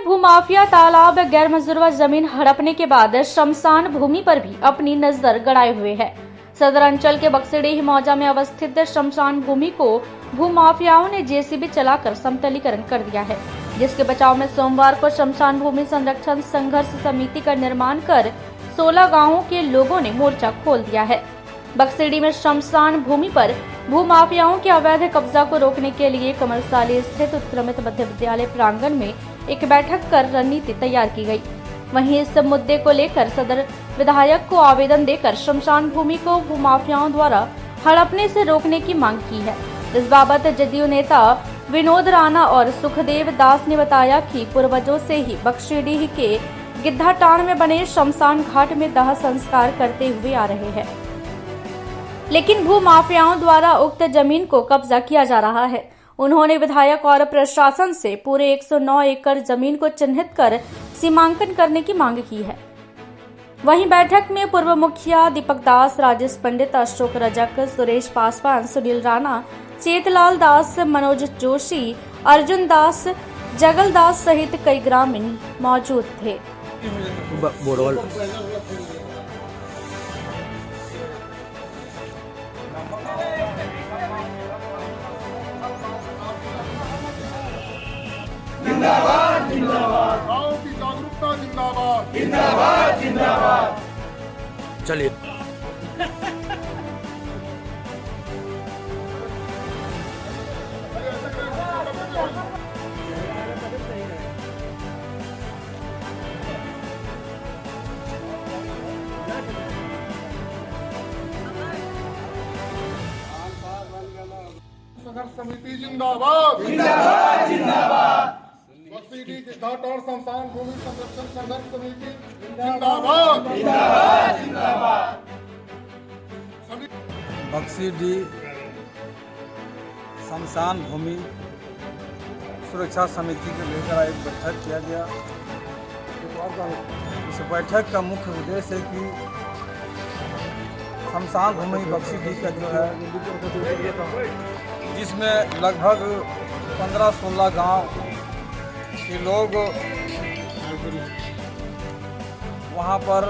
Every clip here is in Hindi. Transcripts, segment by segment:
में भूमाफिया तालाब गैर मंजूरवा जमीन हड़पने के बाद शमशान भूमि पर भी अपनी नजर गड़ाए हुए है। सदर अंचल के बक्सीडीह मौजा में अवस्थित शमशान भूमि को भूमाफियाओं ने जेसीबी चलाकर समतलीकरण कर दिया है, जिसके बचाव में सोमवार को शमशान भूमि संरक्षण संघर्ष समिति का निर्माण कर 16 गांवों के लोगों ने मोर्चा खोल दिया है। बक्सीडीह में शमशान भूमि पर भूमाफियाओं के अवैध कब्जा को रोकने के लिए कमरसाली स्थित उत्क्रमित मध्य विद्यालय प्रांगण में एक बैठक कर रणनीति तैयार की गई। वहीं इस मुद्दे को लेकर सदर विधायक को आवेदन देकर शमशान भूमि को भूमाफियाओं द्वारा हड़पने से रोकने की मांग की है। इस बाबत जदयू नेता विनोद राणा और सुखदेव दास ने बताया कि पूर्वजों से ही बक्सीडीह के गिद्धाटांड में बने शमशान घाट में दाह संस्कार करते हुए आ रहे हैं, लेकिन भूमाफियाओं द्वारा उक्त जमीन को कब्जा किया जा रहा है। उन्होंने विधायक और प्रशासन से पूरे 109 एकड़ जमीन को चिन्हित कर सीमांकन करने की मांग की है। वहीं बैठक में पूर्व मुखिया दीपक दास, राजेश पंडित, अशोक रजक, सुरेश पासवान, सुनील राणा, चेतलाल दास, मनोज जोशी, अर्जुन दास, जगल दास सहित कई ग्रामीण मौजूद थे। जिंदाबाद जिंदाबाद, गाँव की जागरूकता जिंदाबाद जिंदाबाद जिंदाबाद। चलिए संघर्ष समिति जिंदाबाद जिंदाबाद जिंदाबाद। बक्सीडीह के घाट और शमशान भूमि संरक्षण संघर्ष समिति जिंदाबाद जिंदाबाद जिंदाबाद। बक्सीडीह शमशान भूमि सुरक्षा समिति को लेकर एक बैठक किया गया। इस बैठक का मुख्य उद्देश्य है कि शमशान भूमि बक्सीडीह का जो है, जिसमें लगभग 15-16 गांव के लोग वहां पर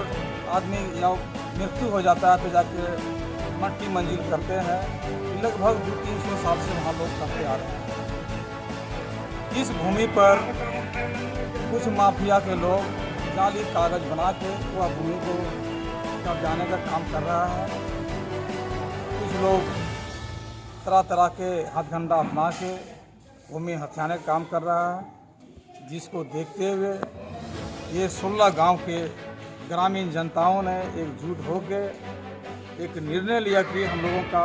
आदमी या मृत्यु हो जाता है तो जाके मट्टी मंजिल करते हैं। लगभग 200-300 साल से वहाँ लोग करते आ रहे हैं। इस भूमि पर कुछ माफिया के लोग जाली कागज बना के वह भूमि को कब्जाने का काम कर रहा है। कुछ लोग तरह तरह के हथकंडा अपना के भूमि हथियाने का काम कर रहा है, जिसको देखते हुए ये 16 गांव के ग्रामीण जनताओं ने एकजुट होकर एक निर्णय लिया कि हम लोगों का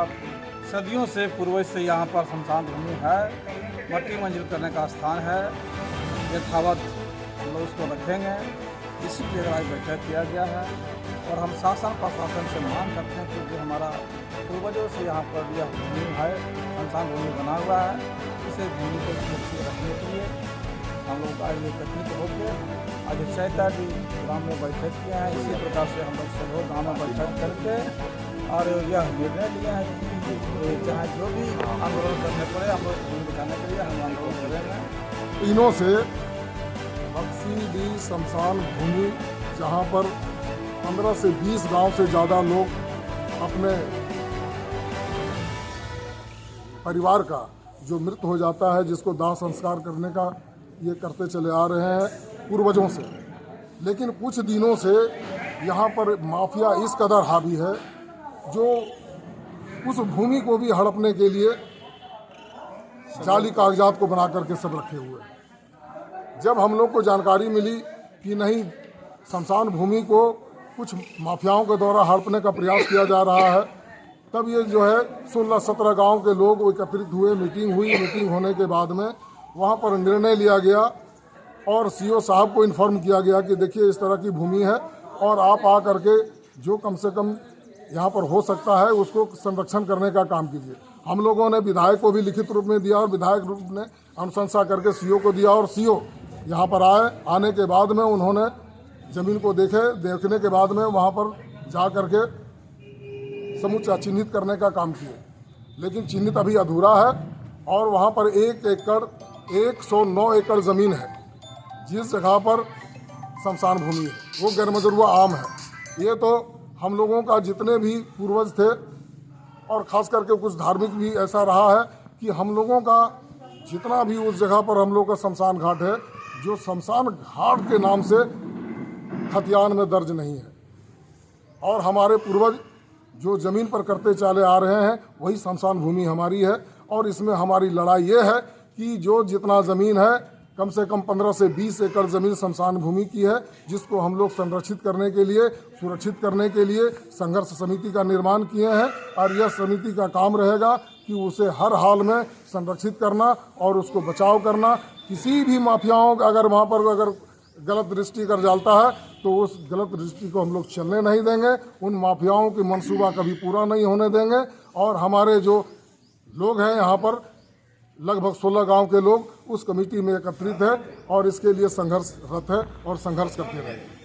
सदियों से पूर्वज से यहाँ पर शमशान भूमि है, मट्टी मंजिल करने का स्थान है, यथावत हम लोग उसको रखेंगे। इसी के लिए बैठक किया गया है और हम शासन प्रशासन से मांग करते हैं कि जो हमारा पूर्वजों से यहाँ पर यह भूमि है, शमशान भूमि बना हुआ है, इसे भूमि को सुरक्षित रखने के लिए हम लोग आज एकत्रित होकर आज चैताडी ग्राम में बैठक किए हैं। इसी प्रकार से हम लोग सभी गाँव में बैठक करके और यह निर्णय लिया है कि चाहे जो भी आंदोलन करने पड़े हम लोग भूमि बचाने के लिए हम आंदोलन करेंगे। तीनों से बक्सीडीह शमशान भूमि, जहाँ पर 15 से 20 गांव से ज़्यादा लोग अपने परिवार का जो मृत हो जाता है, जिसको दाह संस्कार करने का ये करते चले आ रहे हैं पूर्वजों से। लेकिन कुछ दिनों से यहाँ पर माफिया इस कदर हावी है जो उस भूमि को भी हड़पने के लिए जाली कागजात को बना करके सब रखे हुए हैं। जब हम लोग को जानकारी मिली कि नहीं, शमशान भूमि को कुछ माफियाओं के द्वारा हड़पने का प्रयास किया जा रहा है, तब ये जो है 16-17 गांव के लोग एकत्रित हुए, मीटिंग हुई। मीटिंग होने के बाद में वहाँ पर निर्णय लिया गया और सीओ साहब को इन्फॉर्म किया गया कि देखिए इस तरह की भूमि है और आप आ करके जो कम से कम यहाँ पर हो सकता है उसको संरक्षण करने का काम कीजिए। हम लोगों ने विधायक को भी लिखित रूप में दिया और विधायक रूप ने अनुशंसा करके सीओ को दिया और सीओ यहाँ पर आए। आने के बाद में उन्होंने ज़मीन को देखने के बाद में वहाँ पर जा करके समूचा चिन्हित करने का काम किए, लेकिन चिन्हित अभी अधूरा है और वहाँ पर 109 एकड़ ज़मीन है जिस जगह पर शमशान भूमि है वो गैरमजरूआ आम है। ये तो हम लोगों का जितने भी पूर्वज थे और ख़ास करके कुछ धार्मिक भी ऐसा रहा है कि हम लोगों का जितना भी उस जगह पर हम लोग का शमशान घाट है, जो शमशान घाट के नाम से खतियान में दर्ज नहीं है। और हमारे पूर्वज जो ज़मीन पर करते चले आ रहे हैं वही शमशान भूमि हमारी है। और इसमें हमारी लड़ाई ये है कि जो जितना ज़मीन है कम से कम 15 से 20 एकड़ ज़मीन शमशान भूमि की है, जिसको हम लोग संरक्षित करने के लिए, सुरक्षित करने के लिए संघर्ष समिति का निर्माण किए हैं। और यह समिति का काम रहेगा कि उसे हर हाल में संरक्षित करना और उसको बचाव करना। किसी भी माफियाओं का अगर वहाँ पर अगर गलत दृष्टि कर जाता है तो उस गलत दृष्टि को हम लोग चलने नहीं देंगे। उन माफियाओं की मंसूबा कभी पूरा नहीं होने देंगे। और हमारे जो लोग हैं यहाँ पर लगभग 16 गांव के लोग उस कमेटी में एकत्रित है और इसके लिए संघर्षरत है और संघर्ष करते रहेंगे।